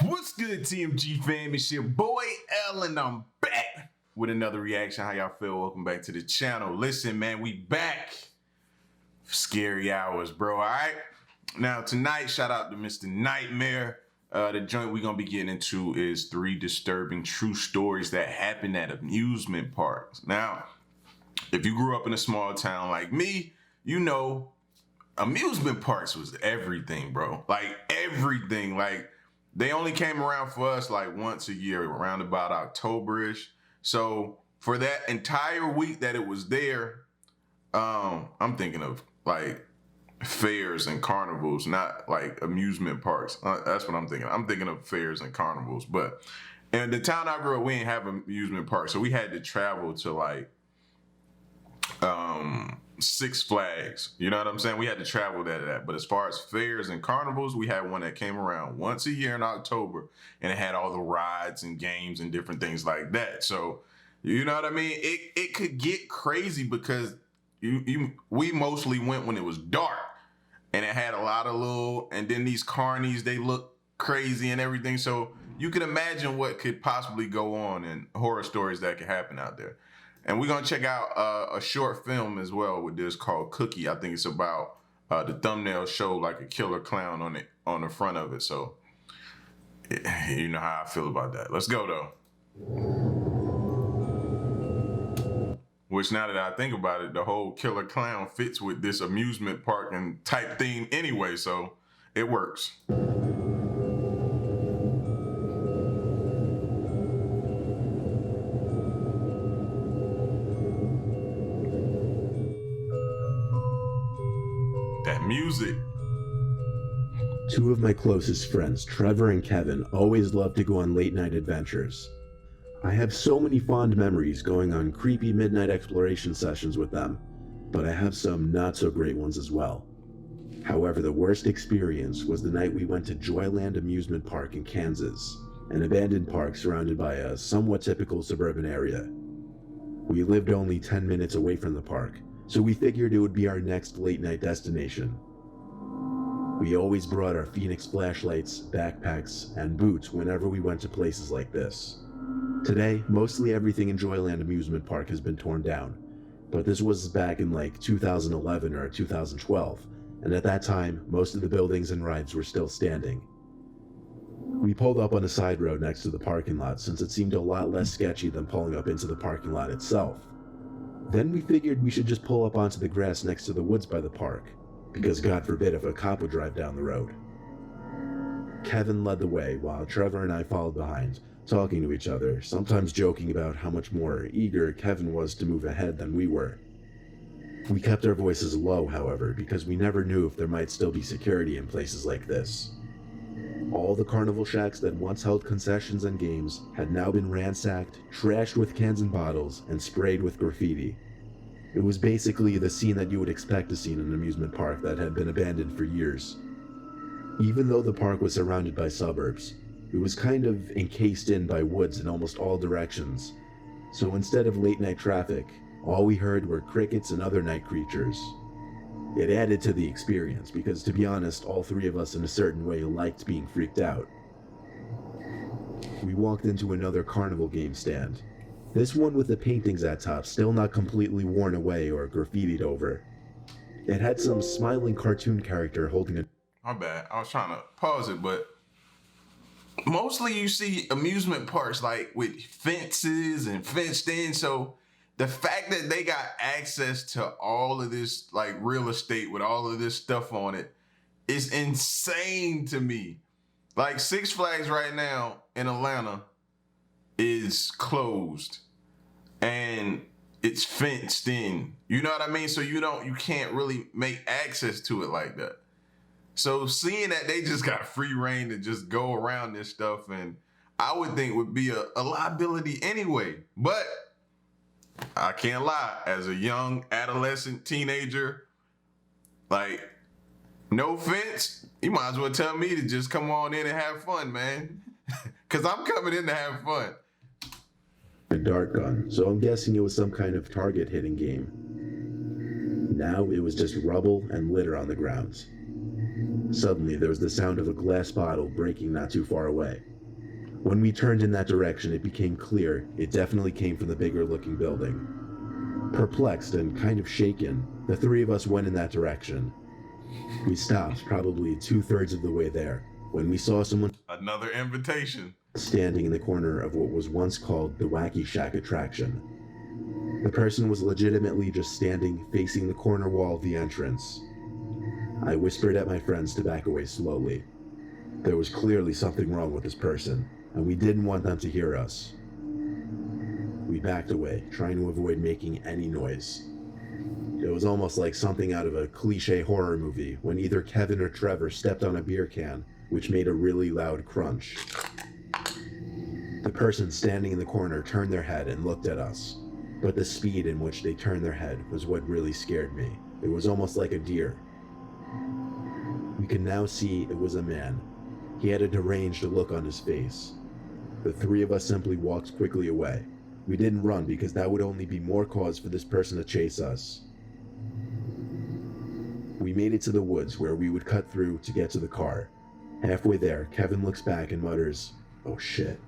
What's good, TMG fam? It's your boy L, and I'm back with another reaction. How y'all feel? Welcome back to the channel. Listen, man, we back. Scary hours, bro. All right. Now tonight, shout out to Mr. Nightmare. The joint we're gonna be getting into is 3 disturbing true stories that happened at amusement parks. Now, if you grew up in a small town like me, you know amusement parks was everything, bro. Like everything. Like they only came around for us like once a year, around about October-ish. So for that entire week that it was there, I'm thinking of like fairs and carnivals, not like amusement parks. That's what I'm thinking. I'm thinking of fairs and carnivals. But in the town I grew up, we didn't have amusement parks, so we had to travel to like Six Flags. You know what I'm saying? We had to travel that. But as far as fairs and carnivals, we had one that came around once a year in October, and it had all the rides and games and different things like that. So, you know what I mean? It could get crazy because we mostly went when it was dark, and it had a lot of little, and then these carnies, they look crazy and everything. So you can imagine what could possibly go on and horror stories that could happen out there. And we're gonna check out a short film as well with this called Kookie. I think it's about the thumbnail show like a killer clown on the front of it. So you know how I feel about that. Let's go though. Which now that I think about it, the whole killer clown fits with this amusement park and type theme anyway, so it works. That music. Two of my closest friends, Trevor and Kevin, always loved to go on late night adventures. I have so many fond memories going on creepy midnight exploration sessions with them, but I have some not so great ones as well. However, the worst experience was the night we went to Joyland Amusement Park in Kansas, an abandoned park surrounded by a somewhat typical suburban area. We lived only 10 minutes away from the park, so we figured it would be our next late night destination. We always brought our Phoenix flashlights, backpacks, and boots whenever we went to places like this. Today, mostly everything in Joyland Amusement Park has been torn down, but this was back in like 2011 or 2012, and at that time, most of the buildings and rides were still standing. We pulled up on a side road next to the parking lot since it seemed a lot less sketchy than pulling up into the parking lot itself. Then we figured we should just pull up onto the grass next to the woods by the park, because God forbid if a cop would drive down the road. Kevin led the way while Trevor and I followed behind, talking to each other, sometimes joking about how much more eager Kevin was to move ahead than we were. We kept our voices low, however, because we never knew if there might still be security in places like this. All the carnival shacks that once held concessions and games had now been ransacked, trashed with cans and bottles, and sprayed with graffiti. It was basically the scene that you would expect to see in an amusement park that had been abandoned for years. Even though the park was surrounded by suburbs, it was kind of encased in by woods in almost all directions. So instead of late night traffic, all we heard were crickets and other night creatures. It added to the experience because, to be honest, all three of us in a certain way liked being freaked out. We walked into another carnival game stand. This one with the paintings at top still not completely worn away or graffitied over. It had some smiling cartoon character holding a... My bad. I was trying to pause it, but mostly you see amusement parks like with fences and fenced in. So the fact that they got access to all of this like real estate with all of this stuff on it is insane to me. Like Six Flags right now in Atlanta is closed and it's fenced in. You know what I mean? So you can't really make access to it like that. So seeing that they just got free reign to just go around this stuff, and I would think would be a liability anyway. But I can't lie, as a young adolescent teenager, like, no offense, you might as well tell me to just come on in and have fun, man. Cause I'm coming in to have fun. A dart gun, so I'm guessing it was some kind of target hitting game. Now it was just rubble and litter on the grounds. Suddenly, there was the sound of a glass bottle breaking not too far away. When we turned in that direction, it became clear it definitely came from the bigger-looking building. Perplexed and kind of shaken, the three of us went in that direction. We stopped probably 2/3 of the way there when we saw someone Another invitation. standing in the corner of what was once called the Wacky Shack attraction. The person was legitimately just standing facing the corner wall of the entrance. I whispered at my friends to back away slowly. There was clearly something wrong with this person, and we didn't want them to hear us. We backed away, trying to avoid making any noise. It was almost like something out of a cliche horror movie when either Kevin or Trevor stepped on a beer can, which made a really loud crunch. The person standing in the corner turned their head and looked at us, but the speed in which they turned their head was what really scared me. It was almost like a deer. We could now see it was a man. He had a deranged look on his face. The three of us simply walked quickly away. We didn't run because that would only be more cause for this person to chase us. We made it to the woods where we would cut through to get to the car. Halfway there, Kevin looks back and mutters, "Oh shit."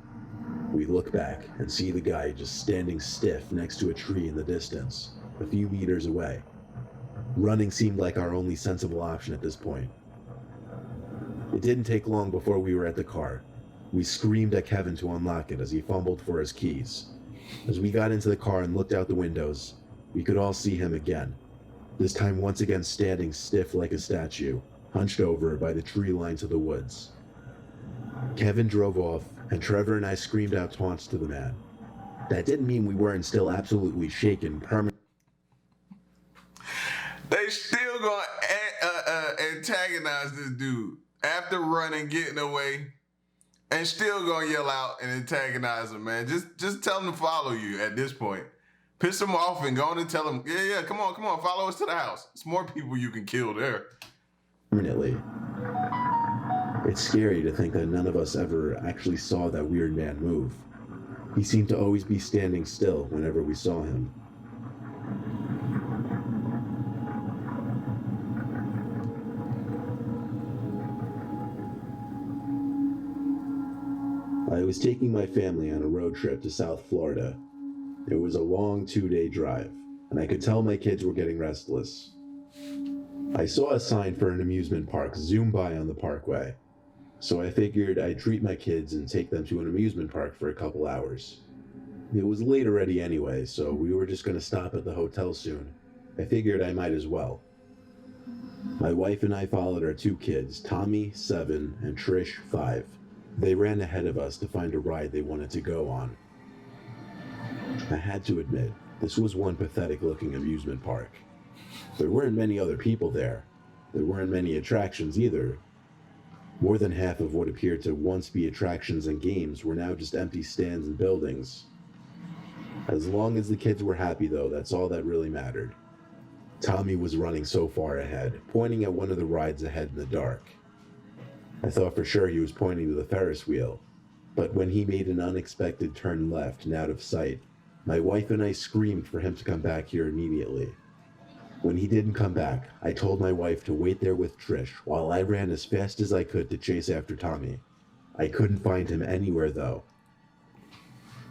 We look back and see the guy just standing stiff next to a tree in the distance, a few meters away. Running seemed like our only sensible option at this point. It didn't take long before we were at the car. We screamed at Kevin to unlock it as he fumbled for his keys. As we got into the car and looked out the windows, we could all see him again, this time once again standing stiff like a statue, hunched over by the tree line to the woods. Kevin drove off, and Trevor and I screamed out taunts to the man. That didn't mean we weren't still absolutely shaken permanently. They still gonna antagonize this dude after running, getting away, and still gonna yell out and antagonize him, man. Just tell him to follow you at this point. Piss him off and go on and tell him, yeah, come on, follow us to the house. It's more people you can kill there. Permanently. It's scary to think that none of us ever actually saw that weird man move. He seemed to always be standing still whenever we saw him. I was taking my family on a road trip to South Florida. It was a long 2-day drive, and I could tell my kids were getting restless. I saw a sign for an amusement park zoom by on the Parkway, so I figured I'd treat my kids and take them to an amusement park for a couple hours. It was late already anyway, so we were just going to stop at the hotel soon. I figured I might as well. My wife and I followed our 2 kids, Tommy, 7, and Trish, 5. They ran ahead of us to find a ride they wanted to go on. I had to admit, this was one pathetic-looking amusement park. There weren't many other people there. There weren't many attractions either. More than half of what appeared to once be attractions and games were now just empty stands and buildings. As long as the kids were happy, though, that's all that really mattered. Tommy was running so far ahead, pointing at one of the rides ahead in the dark. I thought for sure he was pointing to the Ferris wheel, but when he made an unexpected turn left and out of sight, my wife and I screamed for him to come back here immediately. When he didn't come back, I told my wife to wait there with Trish while I ran as fast as I could to chase after Tommy. I couldn't find him anywhere though.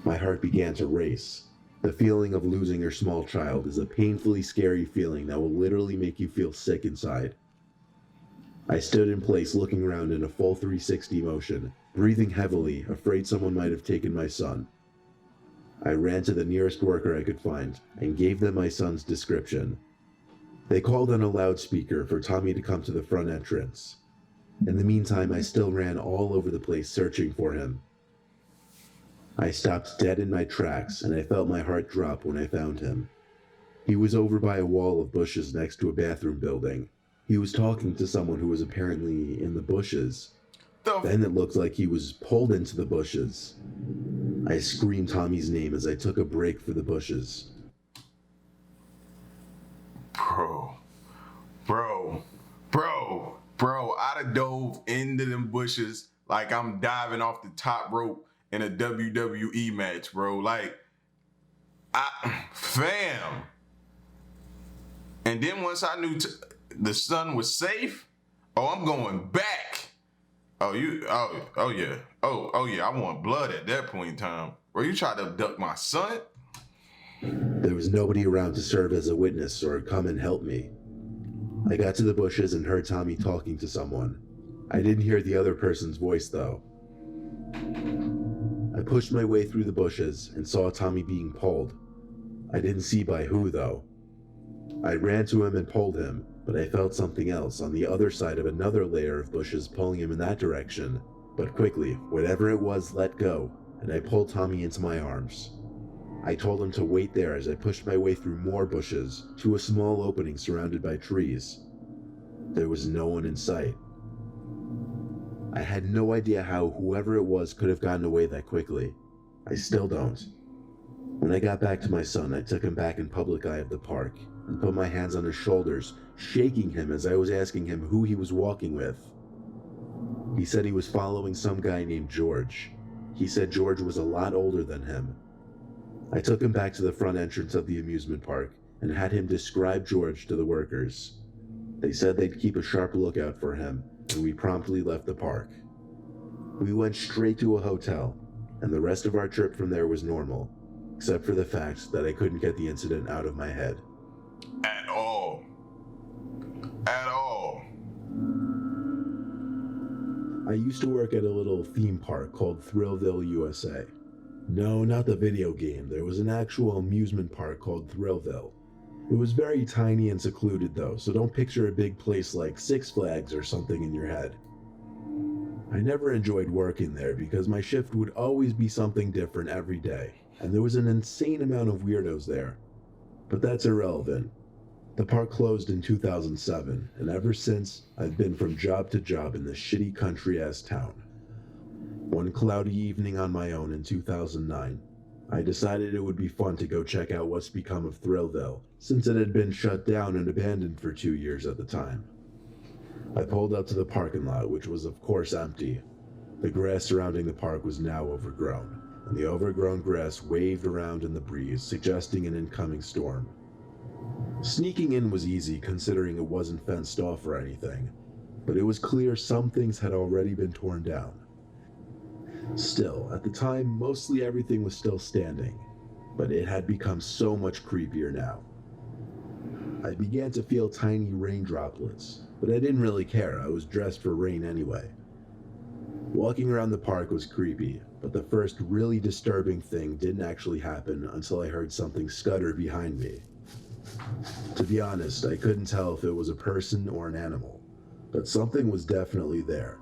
My heart began to race. The feeling of losing your small child is a painfully scary feeling that will literally make you feel sick inside. I stood in place looking around in a full 360 motion, breathing heavily, afraid someone might have taken my son. I ran to the nearest worker I could find and gave them my son's description. They called on a loudspeaker for Tommy to come to the front entrance. In the meantime, I still ran all over the place searching for him. I stopped dead in my tracks and I felt my heart drop when I found him. He was over by a wall of bushes next to a bathroom building. He was talking to someone who was apparently in the bushes. Then it looked like he was pulled into the bushes. I screamed Tommy's name as I took a break for the bushes. Bro, I'd have dove into them bushes like I'm diving off the top rope in a WWE match, bro. Like, fam. And then once I knew the son was safe, Oh, I'm going back. Oh, yeah. Oh, yeah, I want blood at that point in time. Bro, you tried to abduct my son? There was nobody around to serve as a witness or come and help me. I got to the bushes and heard Tommy talking to someone. I didn't hear the other person's voice, though. I pushed my way through the bushes and saw Tommy being pulled. I didn't see by who, though. I ran to him and pulled him, but I felt something else on the other side of another layer of bushes pulling him in that direction. But quickly, whatever it was let go, and I pulled Tommy into my arms. I told him to wait there as I pushed my way through more bushes to a small opening surrounded by trees. There was no one in sight. I had no idea how whoever it was could have gotten away that quickly. I still don't. When I got back to my son, I took him back in public eye of the park and put my hands on his shoulders, shaking him as I was asking him who he was walking with. He said he was following some guy named George. He said George was a lot older than him. I took him back to the front entrance of the amusement park and had him describe George to the workers. They said they'd keep a sharp lookout for him, and we promptly left the park. We went straight to a hotel, and the rest of our trip from there was normal, except for the fact that I couldn't get the incident out of my head. At all. At all. I used to work at a little theme park called Thrillville, USA. No, not the video game. There was an actual amusement park called Thrillville. It was very tiny and secluded though, so don't picture a big place like Six Flags or something in your head. I never enjoyed working there because my shift would always be something different every day, and there was an insane amount of weirdos there. But that's irrelevant. The park closed in 2007, and ever since, I've been from job to job in this shitty country-ass town. One cloudy evening on my own in 2009, I decided it would be fun to go check out what's become of Thrillville, since it had been shut down and abandoned for 2 years at the time. I pulled up to the parking lot, which was of course empty. The grass surrounding the park was now overgrown, and the overgrown grass waved around in the breeze, suggesting an incoming storm. Sneaking in was easy considering it wasn't fenced off or anything, but it was clear some things had already been torn down. Still, at the time, mostly everything was still standing, but it had become so much creepier now. I began to feel tiny rain droplets, but I didn't really care. I was dressed for rain anyway. Walking around the park was creepy, but the first really disturbing thing didn't actually happen until I heard something scutter behind me. To be honest, I couldn't tell if it was a person or an animal, but something was definitely there.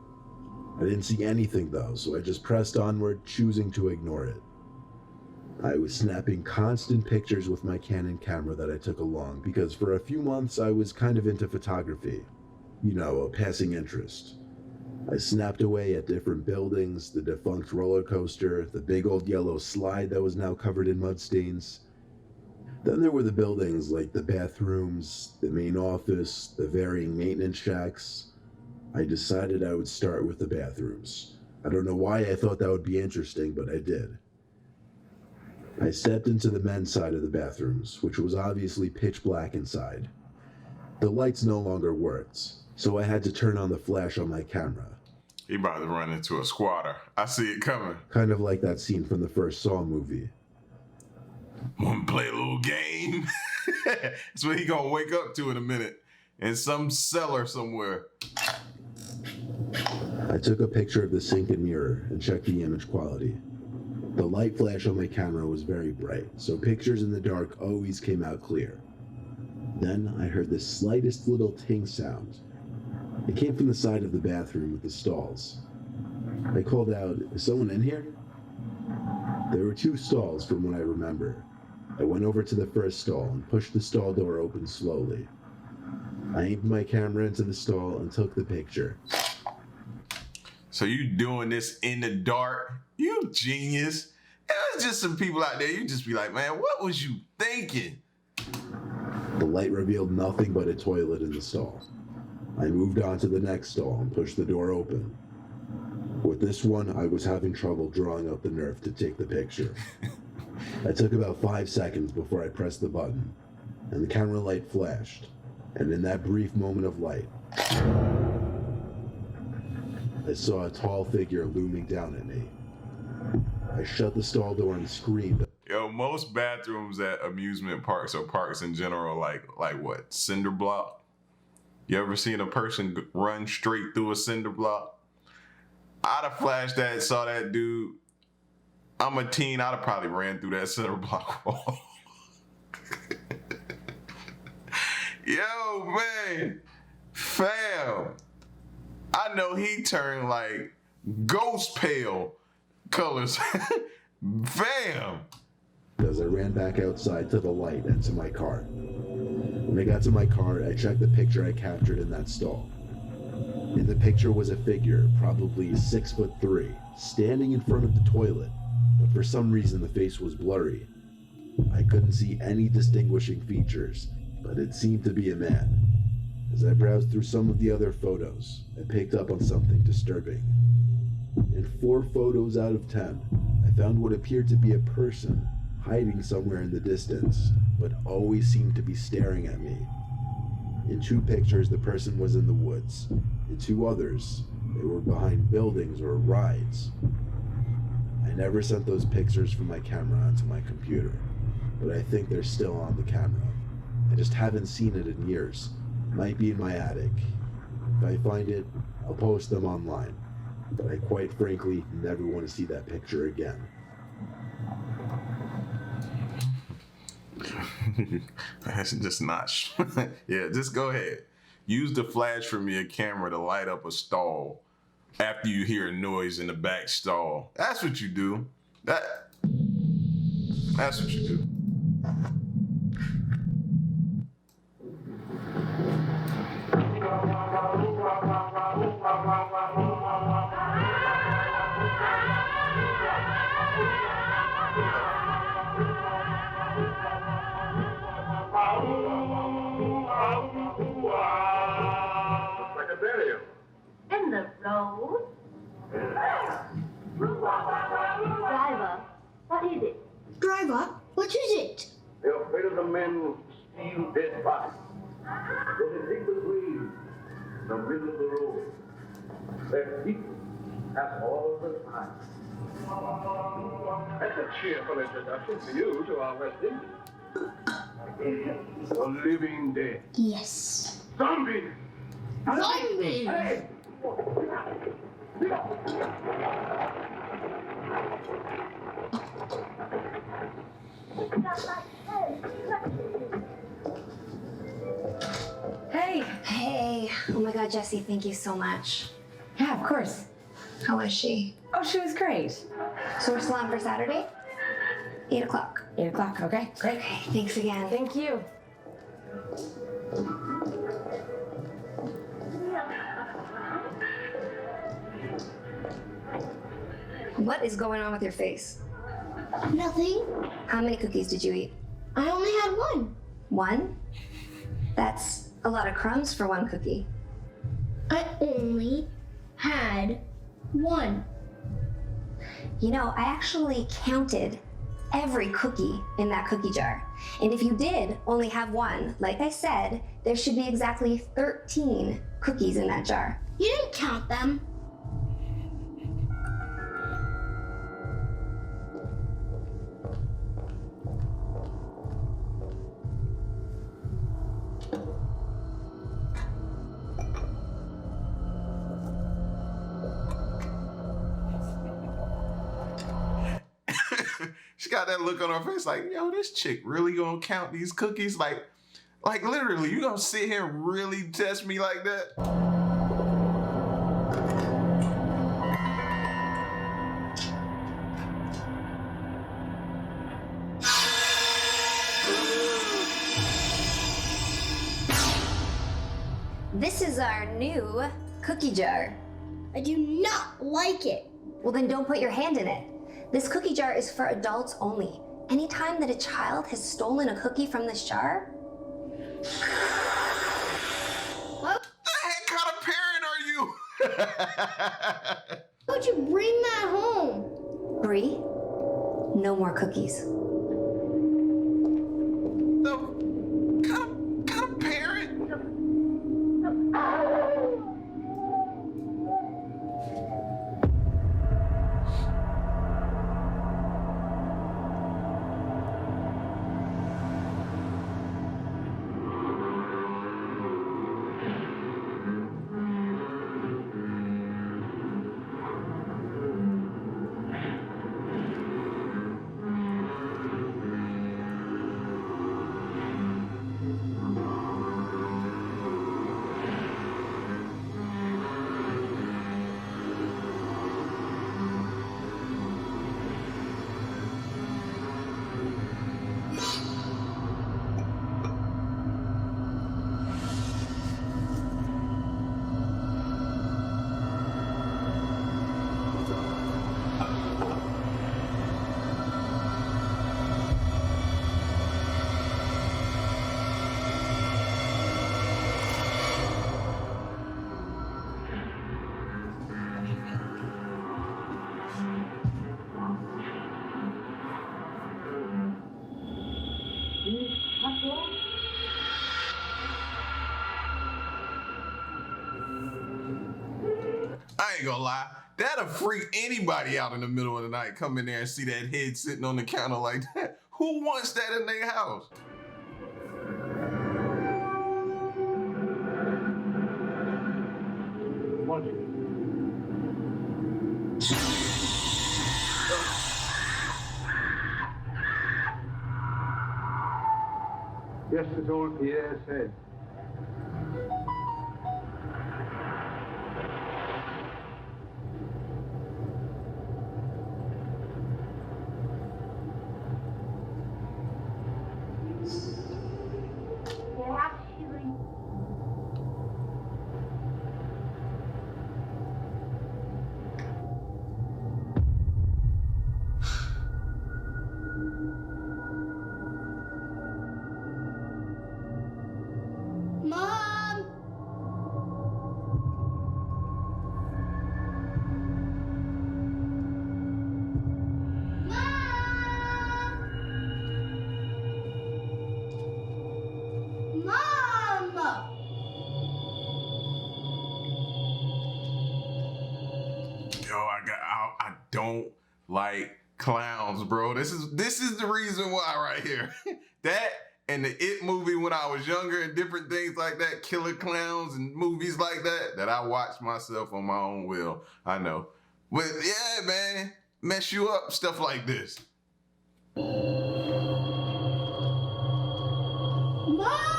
I didn't see anything though, so I just pressed onward, choosing to ignore it. I was snapping constant pictures with my Canon camera that I took along because for a few months I was kind of into photography. You know, a passing interest. I snapped away at different buildings, the defunct roller coaster, the big old yellow slide that was now covered in mud stains. Then there were the buildings like the bathrooms, the main office, the varying maintenance shacks. I decided I would start with the bathrooms. I don't know why I thought that would be interesting, but I did. I stepped into the men's side of the bathrooms, which was obviously pitch black inside. The lights no longer worked, so I had to turn on the flash on my camera. He about to run into a squatter. I see it coming. Kind of like that scene from the first Saw movie. Want to play a little game? That's what he gonna wake up to in a minute. In some cellar somewhere. I took a picture of the sink and mirror and checked the image quality. The light flash on my camera was very bright, so pictures in the dark always came out clear. Then I heard the slightest little ting sound. It came from the side of the bathroom with the stalls. I called out, "Is someone in here?" There were 2 stalls from what I remember. I went over to the first stall and pushed the stall door open slowly. I aimed my camera into the stall and took the picture. So you doing this in the dark? You genius. There's just some people out there, you just be like, man, what was you thinking? The light revealed nothing but a toilet in the stall. I moved on to the next stall and pushed the door open. With this one, I was having trouble drawing up the nerve to take the picture. I took about 5 seconds before I pressed the button, and the camera light flashed, and in that brief moment of light, I saw a tall figure looming down at me. I shut the stall door and screamed. Yo, most bathrooms at amusement parks or parks in general, like what, cinder block? You ever seen a person run straight through a cinder block? I'd have flashed that, saw that dude. I'm a teen, I'd have probably ran through that cinder block wall. Yo, man, fam. I know he turned like ghost pale colors. Fam. As I ran back outside to the light and to my car. When I got to my car, I checked the picture I captured in that stall. In the picture was a figure, probably 6'3", standing in front of the toilet, but for some reason the face was blurry. I couldn't see any distinguishing features, but it seemed to be a man. As I browsed through some of the other photos, I picked up on something disturbing. In 4 photos out of 10, I found what appeared to be a person hiding somewhere in the distance, but always seemed to be staring at me. In 2 pictures, the person was in the woods. In 2 others, they were behind buildings or rides. I never sent those pictures from my camera onto my computer, but I think they're still on the camera. I just haven't seen it in years. Might be in my attic. If I find it, I'll post them online. But I quite frankly never want to see that picture again. That's just not. Yeah, just go ahead. Use the flash from your camera to light up a stall after you hear a noise in the back stall. That's what you do. That's what you do. In the road? Driver, what is it? Driver, what is it? They're afraid of the men who steal dead bodies. So they dig the grave in the middle of the road. Their people pass all the time. That's a cheerful introduction for you to our West Indies. The living dead. Yes. Zombies! Zombies! Hey! Hey. Hey. Oh my God, Jessie, thank you so much. Yeah, of course. How was she? Oh, she was great. So we're still on for Saturday? 8 o'clock. 8 o'clock, okay, great. Okay, thanks again. Thank you. What is going on with your face? Nothing. How many cookies did you eat? I only had one. 1? That's a lot of crumbs for 1 cookie. I only had one. You know, I actually counted every cookie in that cookie jar. And if you did only have 1, like I said, there should be exactly 13 cookies in that jar. You didn't count them. She got that look on her face like, yo, this chick really gonna count these cookies? Like literally, you gonna sit here and really test me like that? This is our new cookie jar. I do not like it. Well, then don't put your hand in it. This cookie jar is for adults only. Anytime that a child has stolen a cookie from this jar, What the heck kind of parent are you? How'd you bring that home? Bree, no more cookies. The kind of parent? I ain't gonna lie. That'll freak anybody out in the middle of the night. Come in there and see that head sitting on the counter like that. Who wants that in their house? Just as old Pierre said. Mom! Mom! Yo, I don't like clowns, bro. This is the reason why right here. That and the It movie when I was younger and different things like that, killer clowns and movies like that I watched myself on my own will. I know. But yeah, man, mess you up, stuff like this. Mom!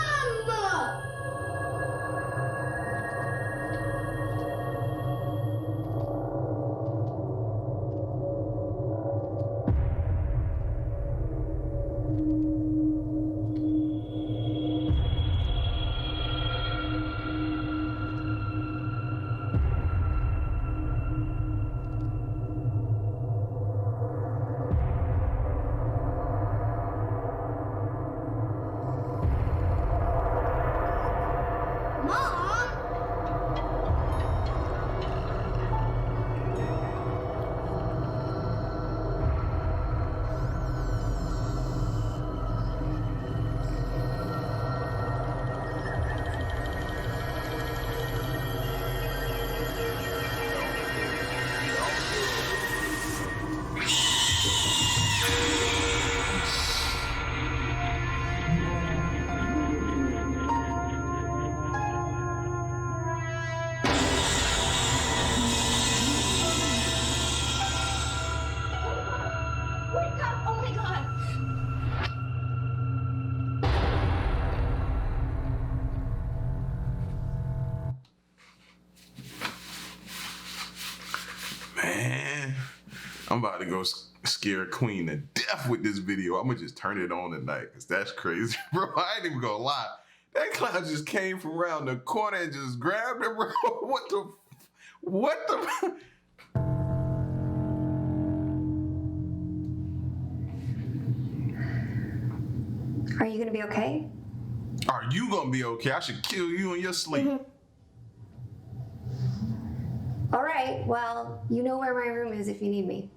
Mom! Wake up! Oh my god! Man, I'm about to go scare Queen to death with this video. I'm gonna just turn it on tonight, cause that's crazy, bro. I ain't even gonna lie. That clown just came from around the corner and just grabbed her, bro. What the? Are you gonna be okay? Are you gonna be okay? I should kill you in your sleep. All right, well, you know where my room is if you need me.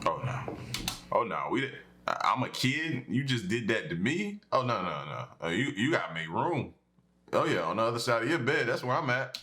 Oh no, I'm a kid. You just did that to me. Oh no. You gotta make room. Oh yeah, on the other side of your bed. That's where I'm at.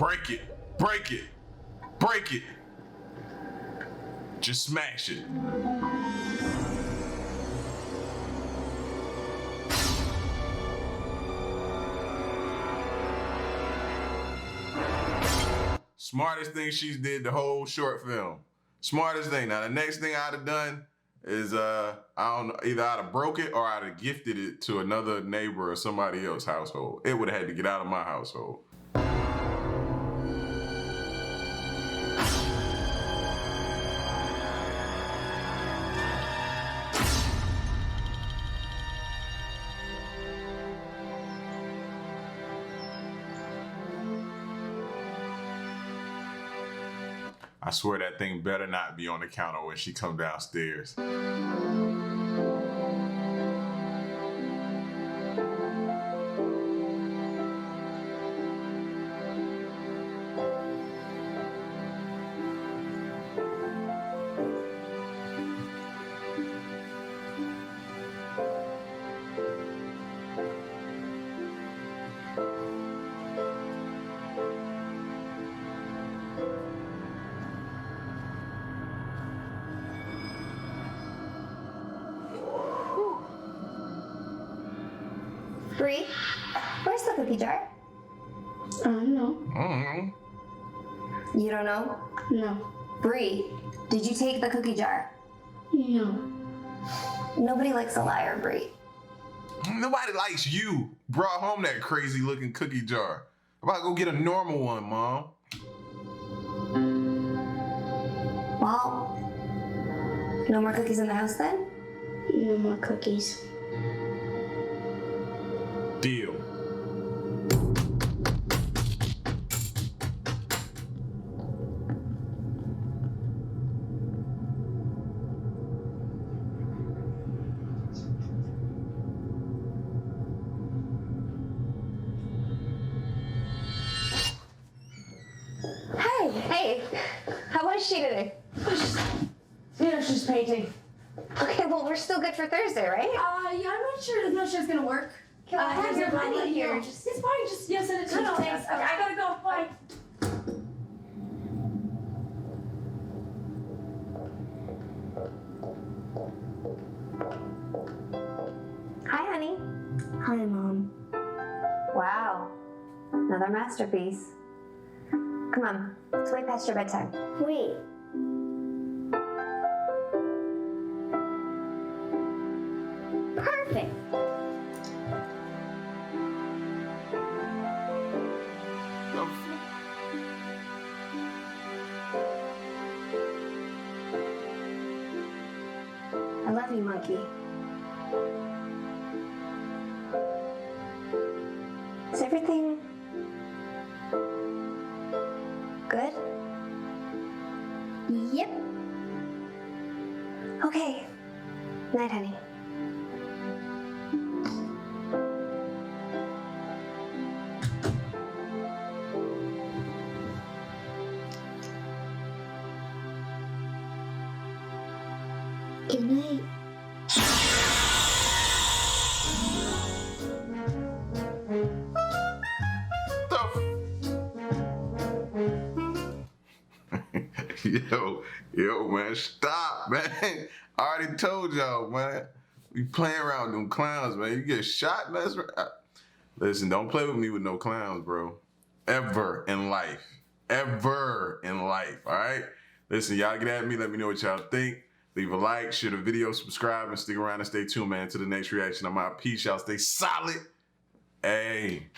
Break it. Break it. Break it. Just smash it. Smartest thing she did the whole short film. Smartest thing. Now the next thing I'd have done is I don't know, either I'd have broke it or I'd have gifted it to another neighbor or somebody else's household. It would have had to get out of my household. I swear that thing better not be on the counter when she come downstairs. Bree, where's the cookie jar? No. Mm-hmm. You don't know? No. Bree, did you take the cookie jar? No. Nobody likes a liar, Bree. Nobody likes you. Brought home that crazy looking cookie jar. I'm about to go get a normal one, Mom. Well, no more cookies in the house then? No more cookies. Deal. Hey, how was she today? She's painting. Okay, well, we're still good for Thursday, right? Yeah, I'm not sure it's gonna work. Can I have your money here? It's fine, just send it to me. No, Thanks. okay, I gotta go. Bye. Hi, honey. Hi, Mom. Wow, another masterpiece. Come on, it's way past your bedtime. Wait. Perfect. I love you, monkey. Is everything good? Yep. Okay. Night, honey. Good night. Yo, man, stop, man. I already told y'all, man. We playing around with them clowns, man. You get shot, man. Listen, don't play with me with no clowns, bro. Ever in life. Ever in life, all right? Listen, y'all get at me. Let me know what y'all think. Leave a like, share the video, subscribe, and stick around and stay tuned, man, to the next reaction. I'm out. Peace, y'all. Stay solid. Hey.